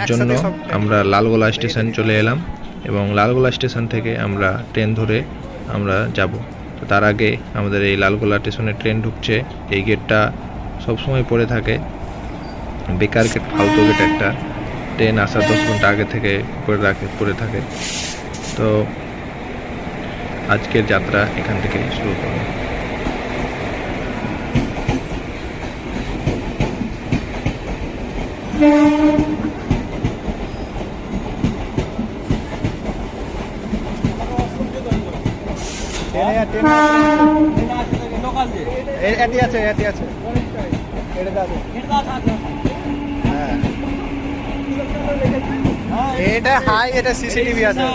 জন্য আমরা লালগোলা স্টেশন চলে এলাম এবং লালগোলা স্টেশন থেকে আমরা ট্রেন ধরে আমরা যাব। তো তার আগে আমাদের এই লালগোলা স্টেশনে ট্রেন ঢুকছে। এই গেটটা সবসময় পড়ে থাকে, বেকার গেট, ফালতু গেট একটা। ট্রেন আসার 10 ঘন্টা আগে থেকে পড়ে থাকে। তো আজকের যাত্রা এখান থেকে শুরু করব। এটা হাই, এটা সিসিটিভি আছে।